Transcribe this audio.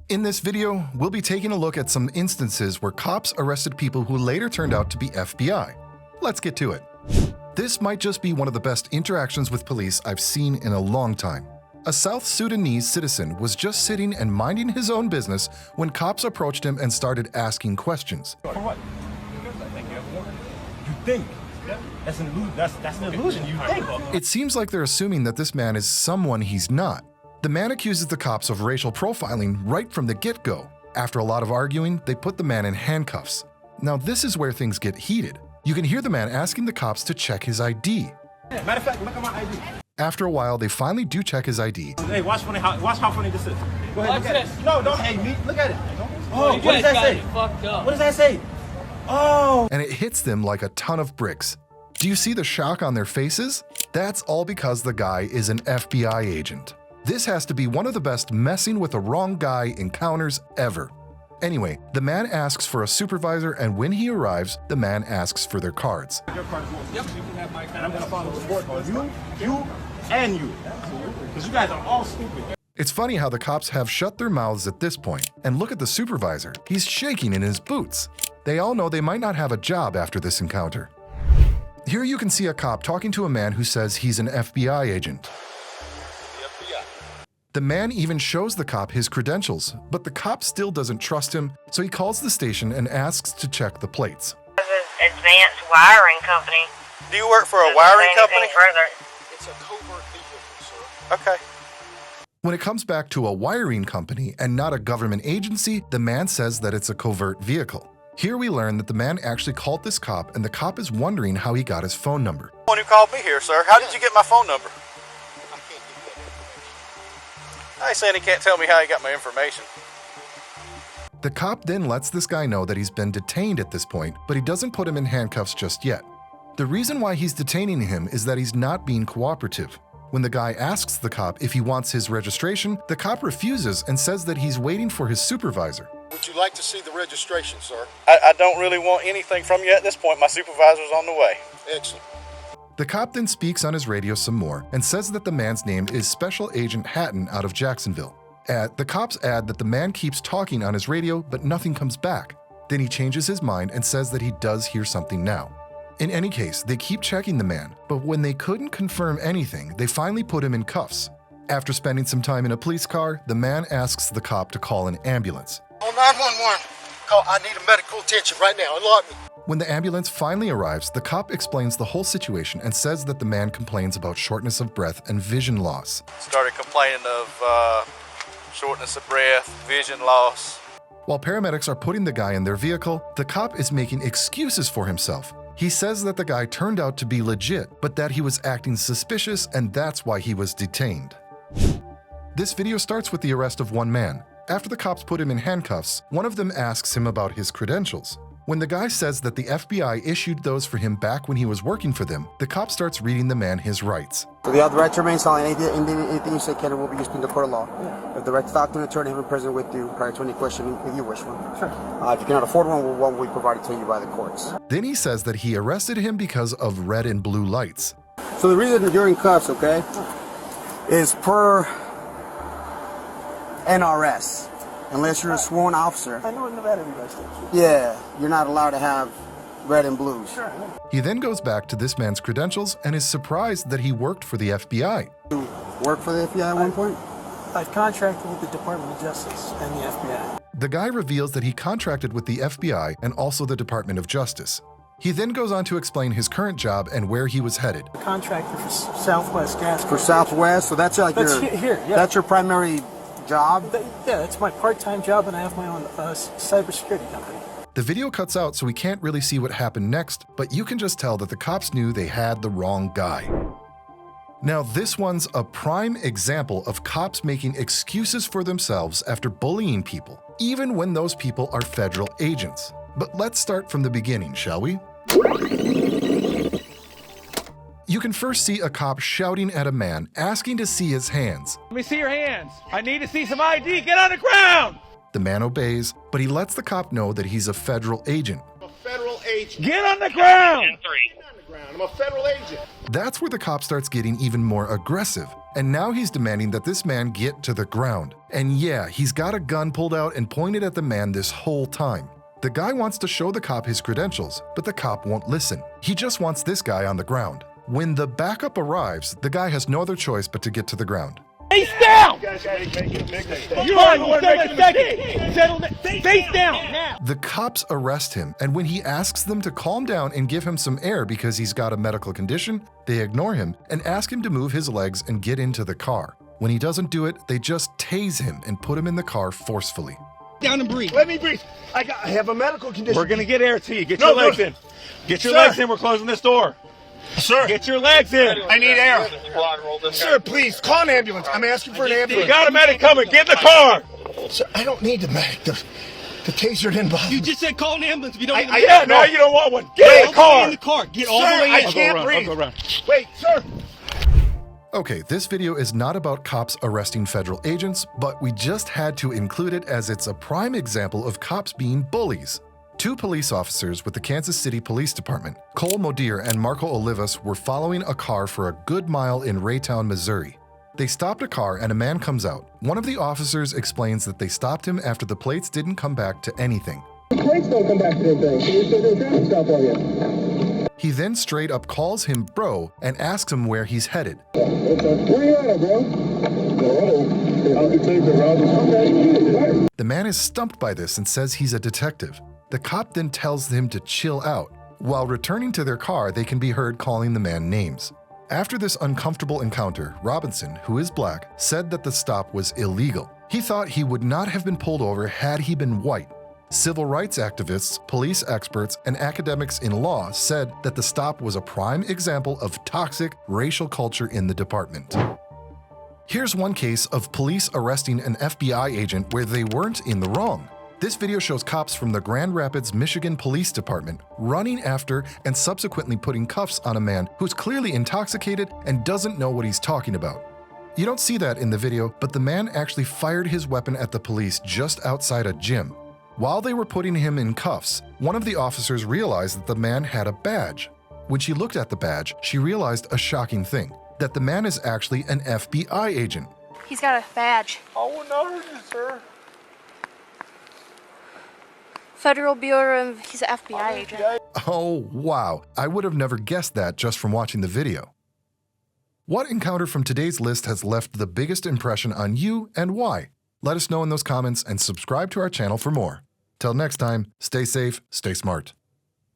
In this video, we'll be taking a look at some instances where cops arrested people who later turned out to be FBI. Let's get to it. This might just be one of the best interactions with police I've seen in a long time. A South Sudanese citizen was just sitting and minding his own business when cops approached him and started asking questions. For what? You think? That's an illusion. That's an illusion. You think? It seems like they're assuming that this man is someone he's not. The man accuses the cops of racial profiling right from the get-go. After a lot of arguing, they put the man in handcuffs. Now this is where things get heated. You can hear the man asking the cops to check his ID. Matter of fact, look at my ID. After a while, they finally do check his ID. Hey, watch how funny this is. Go ahead, Watch look at this. it. No, don't hate me. Look at it. Oh, You what does guys that got say? it fucked up. What does that say? Oh. And it hits them like a ton of bricks. Do you see the shock on their faces? That's all because the guy is an FBI agent. This has to be one of the best messing with the wrong guy encounters ever. Anyway, the man asks for a supervisor, and when he arrives, the man asks for their cards. Your card is yours. Yep, you can have my card. And I'm going to file a report on you, and you. Because you guys are all stupid. It's funny how the cops have shut their mouths at this point. And look at the supervisor. He's shaking in his boots. They all know they might not have a job after this encounter. Here you can see a cop talking to a man who says he's an FBI agent. The man even shows the cop his credentials, but the cop still doesn't trust him, so he calls the station and asks to check the plates. This is Advanced Wiring Company. Do you work for a wiring company? Further. It's a covert vehicle, sir. Okay. When it comes back to a wiring company and not a government agency, the man says that it's a covert vehicle. Here we learn that the man actually called this cop, and the cop is wondering how he got his phone number. The one who called me here, sir. How did you get my phone number? I ain't saying he can't tell me how he got my information. The cop then lets this guy know that he's been detained at this point, but he doesn't put him in handcuffs just yet. The reason why he's detaining him is that he's not being cooperative. When the guy asks the cop if he wants his registration, the cop refuses and says that he's waiting for his supervisor. Would you like to see the registration, sir? I don't really want anything from you at this point. My supervisor's on the way. Excellent. The cop then speaks on his radio some more and says that the man's name is Special Agent Hatton out of Jacksonville. The cops add that the man keeps talking on his radio, but nothing comes back. Then he changes his mind and says that he does hear something now. In any case, they keep checking the man, but when they couldn't confirm anything, they finally put him in cuffs. After spending some time in a police car, the man asks the cop to call an ambulance. On 911, call. I need a medical attention right now. Unlock me. When the ambulance finally arrives, the cop explains the whole situation and says that the man complains about shortness of breath and vision loss. Started complaining of shortness of breath, vision loss. While paramedics are putting the guy in their vehicle, the cop is making excuses for himself. He says that the guy turned out to be legit, but that he was acting suspicious and that's why he was detained. This video starts with the arrest of one man. After the cops put him in handcuffs, one of them asks him about his credentials. When the guy says that the FBI issued those for him back when he was working for them, the cop starts reading the man his rights. So you have the right to remain silent. Anything you say can and will be used in the court of law. You have the right to talk to an attorney in prison with you prior to any questioning if you wish one. Sure. If you cannot afford one will be provided to you by the courts. Then he says that he arrested him because of red and blue lights. So the reason that you're in cuffs, okay, is per NRS. Unless you're a sworn officer. I know in Nevada you guys do. Yeah, you're not allowed to have red and blues. Sure. He then goes back to this man's credentials and is surprised that he worked for the FBI. You work for the FBI at one point? I've contracted with the Department of Justice and the FBI. The guy reveals that he contracted with the FBI and also the Department of Justice. He then goes on to explain his current job and where he was headed. Contractor for Southwest Gas. For Southwest, so that's like that's your primary job? Yeah, it's my part-time job, and I have my own cybersecurity company. The video cuts out, so we can't really see what happened next, but you can just tell that the cops knew they had the wrong guy. Now, this one's a prime example of cops making excuses for themselves after bullying people, even when those people are federal agents. But let's start from the beginning, shall we? You can first see a cop shouting at a man, asking to see his hands. Let me see your hands. I need to see some ID. Get on the ground. The man obeys, but he lets the cop know that he's a federal agent. A federal agent. Get on the ground! I'm a federal agent. That's where the cop starts getting even more aggressive. And now he's demanding that this man get to the ground. And yeah, he's got a gun pulled out and pointed at the man this whole time. The guy wants to show the cop his credentials, but the cop won't listen. He just wants this guy on the ground. When the backup arrives, the guy has no other choice but to get to the ground. Face down! You You're on 7 seconds! Settle down! Face down now! The cops arrest him, and when he asks them to calm down and give him some air because he's got a medical condition, they ignore him and ask him to move his legs and get into the car. When he doesn't do it, they just tase him and put him in the car forcefully. Down and breathe. Let me breathe. I have a medical condition. We're gonna get air to you. Get your legs in. Get your legs in. We're closing this door. Sir, Get your legs in. I need air. Sir, please, call an ambulance. I'm asking for an You ambulance. got a medic coming. Get in the car. Sir, I don't need the medic. The taser didn't bother me. You just said call an ambulance. If you don't need Yeah, now you don't want one. Get in the car. in the car. Get all Sir, the way I in. can't breathe. I'll go around. Wait, sir. Okay, this video is not about cops arresting federal agents, but we just had to include it as it's a prime example of cops being bullies. Two police officers with the Kansas City Police Department, Cole Modir and Marco Olivas, were following a car for a good mile in Raytown, Missouri. They stopped a car and a man comes out. One of the officers explains that they stopped him after the plates didn't come back to anything. The plates don't come back to anything, so you said there's a traffic stop on you. He then straight up calls him bro and asks him where he's headed. Where you at, bro? I'll take the route. The man is stumped by this and says he's a detective. The cop then tells him to chill out. While returning to their car, they can be heard calling the man names. After this uncomfortable encounter, Robinson, who is black, said that the stop was illegal. He thought he would not have been pulled over had he been white. Civil rights activists, police experts, and academics in law said that the stop was a prime example of toxic racial culture in the department. Here's one case of police arresting an FBI agent where they weren't in the wrong. This video shows cops from the Grand Rapids, Michigan Police Department running after and subsequently putting cuffs on a man who's clearly intoxicated and doesn't know what he's talking about. You don't see that in the video, but the man actually fired his weapon at the police just outside a gym. While they were putting him in cuffs, one of the officers realized that the man had a badge. When she looked at the badge, she realized a shocking thing, that the man is actually an FBI agent. He's got a badge. Oh, no, sir. Federal Bureau of... He's an FBI agent. Oh, wow. I would have never guessed that just from watching the video. What encounter from today's list has left the biggest impression on you and why? Let us know in those comments and subscribe to our channel for more. Till next time, stay safe, stay smart.